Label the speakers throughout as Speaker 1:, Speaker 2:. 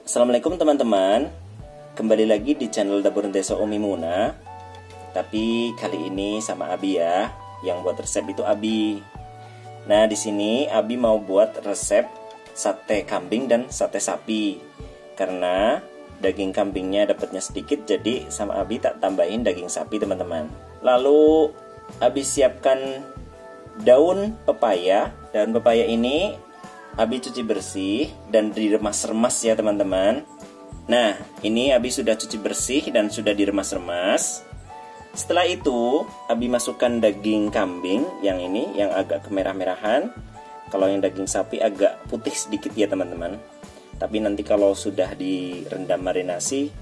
Speaker 1: Assalamualaikum teman-teman. Kembali lagi di channel Dapur Desa Umi Muna. Tapi kali ini sama Abi ya. Yang buat resep itu Abi. Nah, di sini Abi mau buat resep sate kambing dan sate sapi. Karena daging kambingnya dapatnya sedikit, jadi sama Abi tak tambahin daging sapi teman-teman. Lalu Abi siapkan daun pepaya. Daun pepaya ini Abi cuci bersih dan diremas-remas ya teman-teman. Nah, ini Abi sudah cuci bersih dan sudah diremas-remas. Setelah itu Abi masukkan daging kambing yang ini, yang agak kemerah-merahan. Kalau yang daging sapi agak putih sedikit ya teman-teman. Tapi nanti kalau sudah direndam marinasi,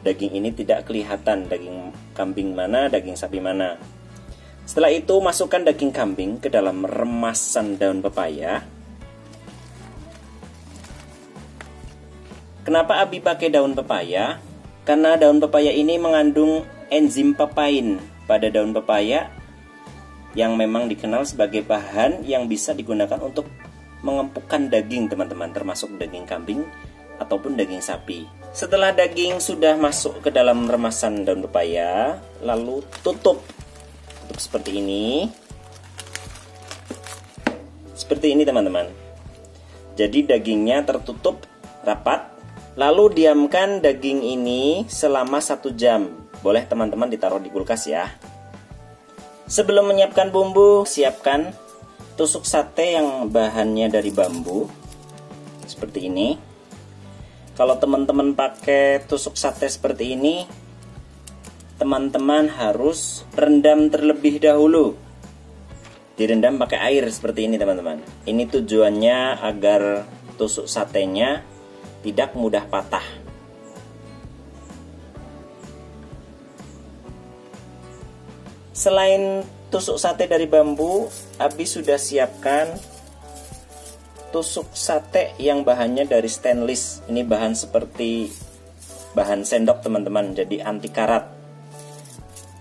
Speaker 1: daging ini tidak kelihatan daging kambing mana, daging sapi mana. Setelah itu masukkan daging kambing ke dalam remasan daun pepaya. Kenapa Abi pakai daun pepaya? Karena daun pepaya ini mengandung enzim papain pada daun pepaya yang memang dikenal sebagai bahan yang bisa digunakan untuk mengempukkan daging teman-teman, termasuk daging kambing ataupun daging sapi. Setelah daging sudah masuk ke dalam remasan daun pepaya, lalu tutup seperti ini. Seperti ini teman-teman. Jadi dagingnya tertutup rapat. Lalu diamkan daging ini selama 1 jam. Boleh teman-teman ditaruh di kulkas ya. Sebelum menyiapkan bumbu, siapkan tusuk sate yang bahannya dari bambu. Seperti ini. Kalau teman-teman pakai tusuk sate seperti ini, teman-teman harus rendam terlebih dahulu. Direndam pakai air seperti ini teman-teman. Ini tujuannya agar tusuk satenya tidak mudah patah. Selain tusuk sate dari bambu, Abi sudah siapkan tusuk sate yang bahannya dari stainless. Ini bahan seperti bahan sendok teman-teman, jadi anti karat.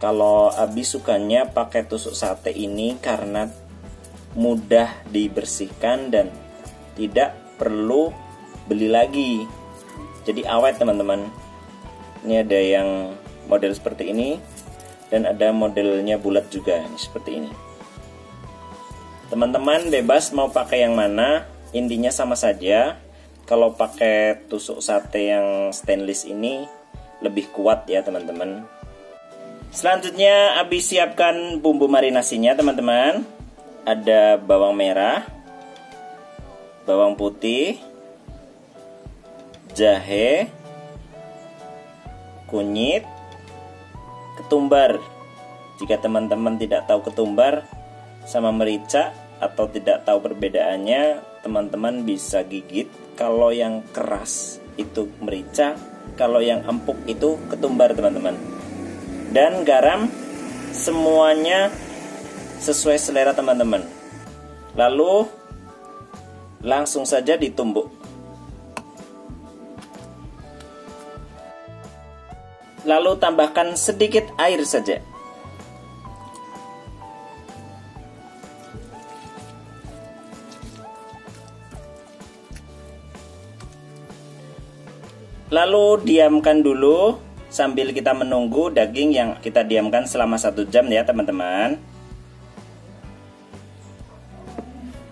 Speaker 1: Kalau Abi sukanya pakai tusuk sate ini karena mudah dibersihkan dan tidak perlu beli lagi. Jadi awet teman-teman. Ini ada yang model seperti ini dan ada modelnya bulat juga, ini seperti ini. Teman-teman bebas mau pakai yang mana, intinya sama saja. Kalau pakai tusuk sate yang stainless ini lebih kuat ya teman-teman. Selanjutnya Abi siapkan bumbu marinasinya teman-teman. Ada bawang merah, bawang putih, jahe, kunyit, ketumbar. Jika teman-teman tidak tahu ketumbar sama merica atau tidak tahu perbedaannya, teman-teman bisa gigit. Kalau yang keras itu merica, kalau yang empuk itu ketumbar teman-teman. Dan garam, semuanya sesuai selera teman-teman. Lalu langsung saja ditumbuk. Lalu tambahkan sedikit air saja. Lalu diamkan dulu sambil kita menunggu daging yang kita diamkan selama 1 jam ya teman-teman.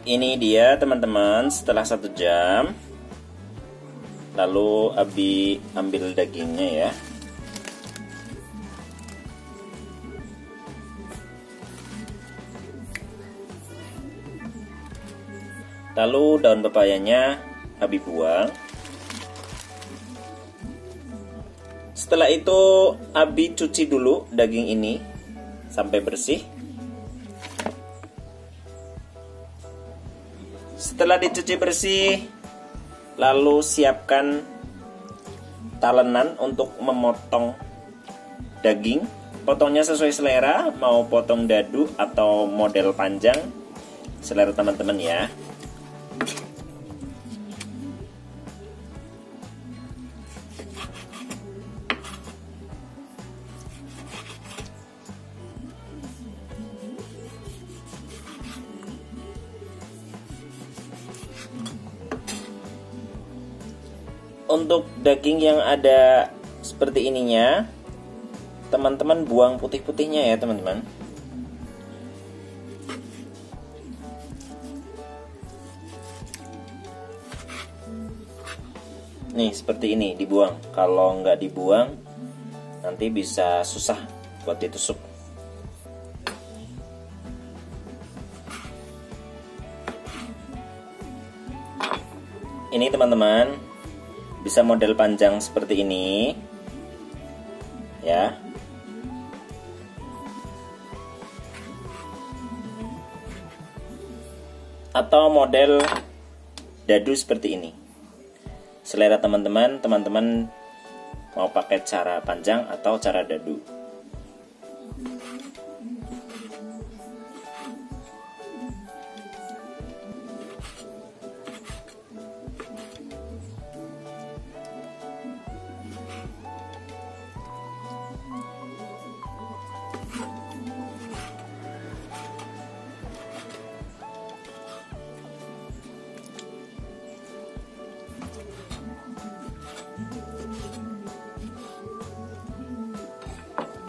Speaker 1: Ini dia teman-teman setelah 1 jam. Lalu Abi ambil dagingnya ya. Lalu daun pepayanya Abi buang. Setelah itu Abi cuci dulu daging ini sampai bersih. Setelah dicuci bersih, lalu siapkan talenan untuk memotong daging. Potongnya sesuai selera, mau potong dadu atau model panjang, selera teman-teman ya. Untuk daging yang ada seperti ininya, teman-teman buang putih-putihnya ya teman-teman. Nih seperti ini dibuang. Kalau nggak dibuang nanti bisa susah buat ditusuk. Ini teman-teman bisa model panjang seperti ini ya. Atau model dadu seperti ini. Selera teman-teman, teman-teman mau pakai cara panjang atau cara dadu.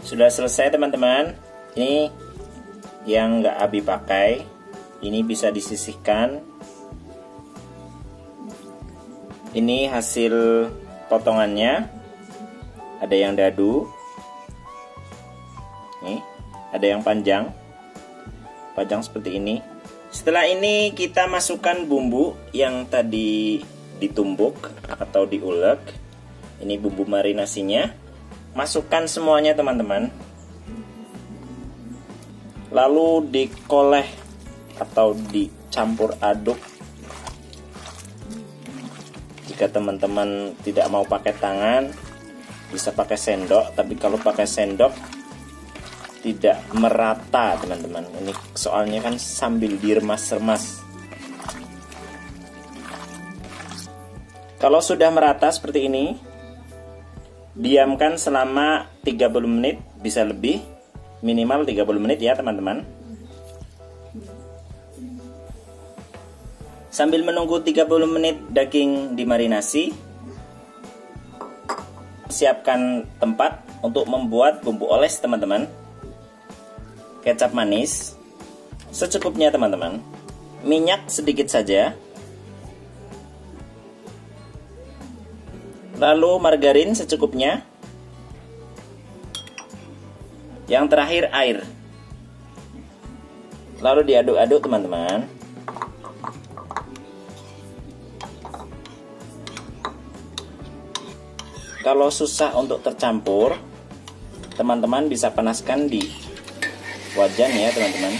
Speaker 1: Sudah selesai teman-teman. Ini yang nggak Abi pakai, ini bisa disisihkan. Ini hasil potongannya. Ada yang dadu, nih ada yang panjang seperti ini. Setelah ini kita masukkan bumbu yang tadi ditumbuk atau diulek. Ini bumbu marinasinya. Masukkan semuanya teman-teman. Lalu dikoleh atau dicampur aduk. Jika teman-teman tidak mau pakai tangan, bisa pakai sendok. Tapi kalau pakai sendok tidak merata teman-teman. Ini soalnya kan sambil diremas-remas. Kalau sudah merata seperti ini, diamkan selama 30 menit, bisa lebih, minimal 30 menit ya teman-teman. Sambil menunggu 30 menit daging dimarinasi, siapkan tempat untuk membuat bumbu oles teman-teman. Kecap manis secukupnya teman-teman. Minyak sedikit saja. Lalu margarin secukupnya. Yang terakhir air. Lalu diaduk-aduk teman-teman. Kalau susah untuk tercampur, teman-teman bisa panaskan di wajan ya teman-teman.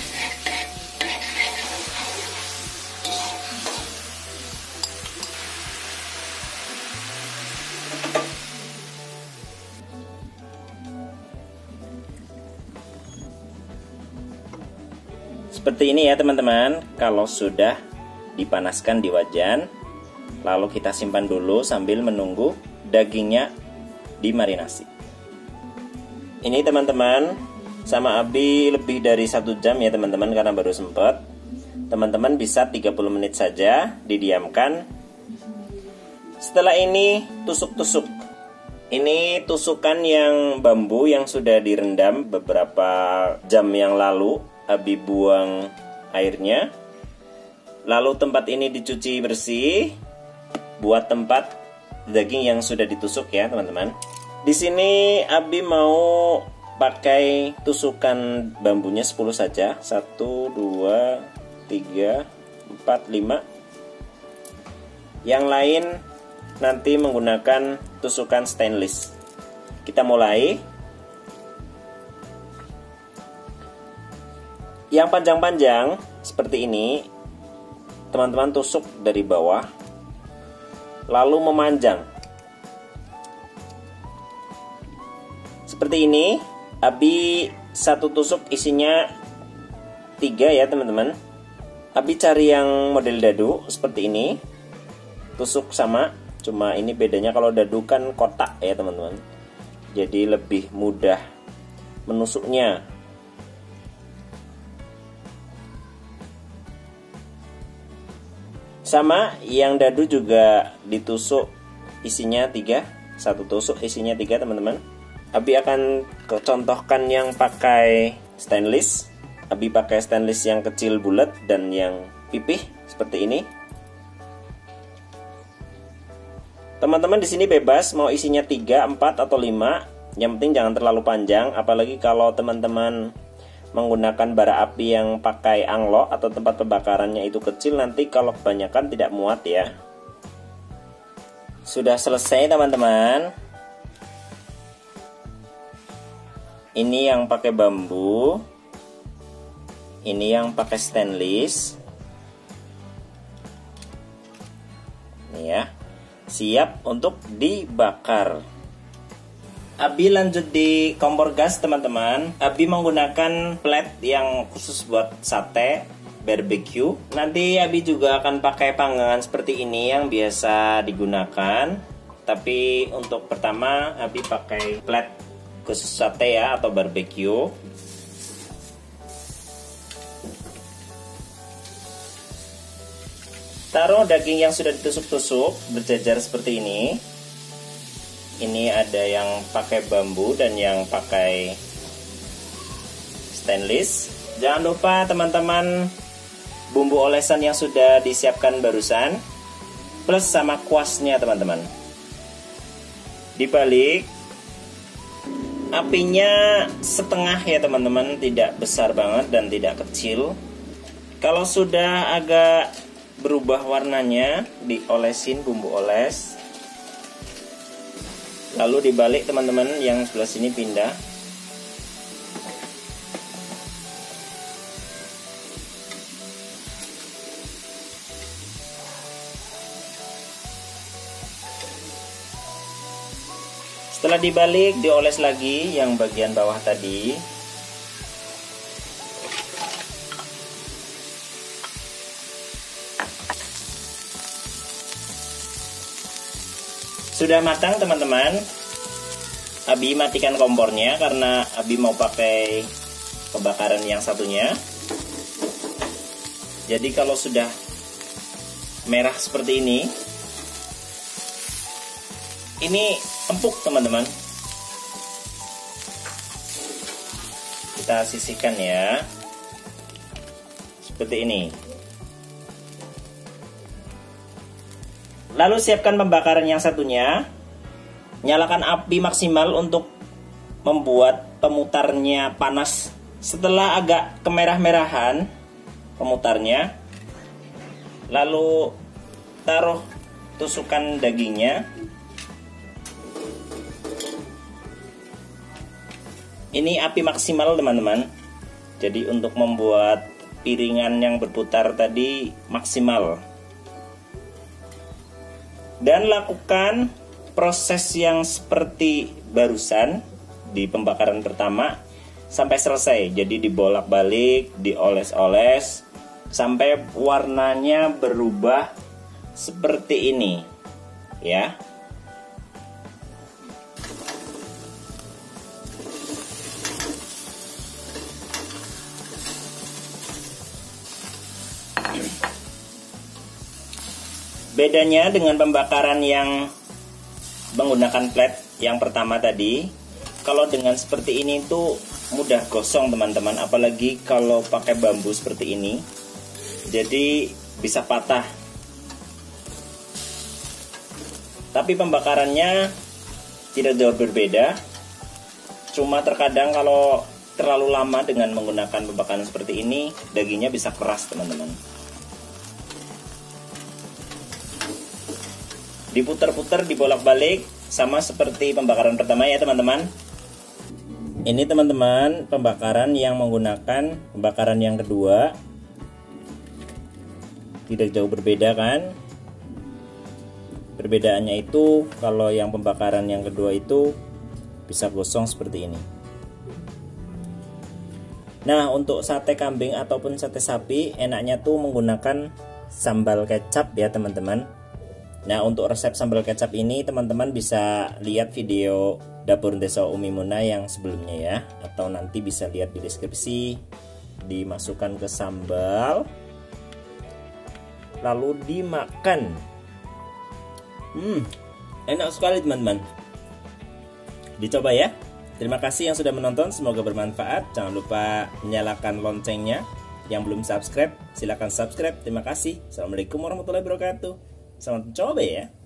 Speaker 1: Seperti ini ya teman-teman. Kalau sudah dipanaskan di wajan, lalu kita simpan dulu sambil menunggu dagingnya dimarinasi. Ini teman-teman, sama Abi lebih dari 1 jam ya teman-teman, karena baru sempat. Teman-teman bisa 30 menit saja didiamkan. Setelah ini tusuk-tusuk. Ini tusukan yang bambu yang sudah direndam beberapa jam yang lalu. Abi buang airnya. Lalu tempat ini dicuci bersih. Buat tempat daging yang sudah ditusuk ya teman-teman. Di sini Abi mau pakai tusukan bambunya 10 saja. 1, 2, 3, 4, 5. Yang lain nanti menggunakan tusukan stainless. Kita mulai. Yang panjang-panjang seperti ini, teman-teman tusuk dari bawah, lalu memanjang. Seperti ini. Abi satu tusuk isinya 3 ya teman-teman. Abi cari yang model dadu seperti ini. Tusuk sama, cuma ini bedanya kalau dadu kan kotak ya teman-teman. Jadi lebih mudah menusuknya. Sama yang dadu juga ditusuk isinya 3, satu tusuk isinya 3 teman-teman. Abi akan contohkan yang pakai stainless. Abi pakai stainless yang kecil bulat dan yang pipih seperti ini. Teman-teman di sini bebas mau isinya 3, 4 atau 5. Yang penting jangan terlalu panjang, apalagi kalau teman-teman menggunakan bara api yang pakai anglok atau tempat pembakarannya itu kecil, nanti kalau kebanyakan tidak muat ya. Sudah selesai teman-teman. Ini yang pakai bambu, ini yang pakai stainless. Nih ya, siap untuk dibakar. Abi lanjut di kompor gas teman-teman. Abi menggunakan plate yang khusus buat sate barbecue. Nanti Abi juga akan pakai panggangan seperti ini yang biasa digunakan. Tapi untuk pertama Abi pakai plate khusus sate ya atau barbecue. Taruh daging yang sudah ditusuk-tusuk berjajar seperti ini. Ini ada yang pakai bambu dan yang pakai stainless. Jangan lupa teman-teman bumbu olesan yang sudah disiapkan barusan plus sama kuasnya teman-teman. Dibalik, apinya setengah ya teman-teman, tidak besar banget dan tidak kecil. Kalau sudah agak berubah warnanya, diolesin bumbu oles. Lalu dibalik teman-teman, yang sebelah sini pindah. Setelah dibalik, dioles lagi yang bagian bawah tadi. Sudah matang teman-teman. Abi matikan kompornya karena Abi mau pakai pembakaran yang satunya. Jadi kalau sudah merah seperti ini empuk teman-teman. Kita sisihkan ya. Seperti ini. Lalu siapkan pembakaran yang satunya. Nyalakan api maksimal untuk membuat pemutarnya panas. Setelah agak kemerah-merahan pemutarnya, lalu taruh tusukan dagingnya. Ini api maksimal teman-teman. Jadi untuk membuat piringan yang berputar tadi maksimal. Dan lakukan proses yang seperti barusan di pembakaran pertama sampai selesai. Jadi dibolak-balik, dioles-oles sampai warnanya berubah seperti ini, ya. Bedanya dengan pembakaran yang menggunakan plate yang pertama tadi, kalau dengan seperti ini tuh mudah gosong teman-teman, apalagi kalau pakai bambu seperti ini, jadi bisa patah. Tapi pembakarannya tidak jauh berbeda, cuma terkadang kalau terlalu lama dengan menggunakan pembakaran seperti ini, dagingnya bisa keras teman-teman. Diputar-putar, dibolak-balik sama seperti pembakaran pertama ya teman-teman. Ini teman-teman pembakaran yang menggunakan pembakaran yang kedua. Tidak jauh berbeda kan? Perbedaannya itu kalau yang pembakaran yang kedua itu bisa gosong seperti ini. Nah, untuk sate kambing ataupun sate sapi enaknya tuh menggunakan sambal kecap ya teman-teman. Nah, untuk resep sambal kecap ini teman-teman bisa lihat video Dapur Desa Umi Muna yang sebelumnya ya, atau nanti bisa lihat di deskripsi. Dimasukkan ke sambal lalu dimakan. Enak sekali teman-teman. Dicoba ya. Terima kasih yang sudah menonton, semoga bermanfaat. Jangan lupa nyalakan loncengnya. Yang belum subscribe, silahkan subscribe. Terima kasih. Assalamualaikum warahmatullahi wabarakatuh. Selamat mencoba ya.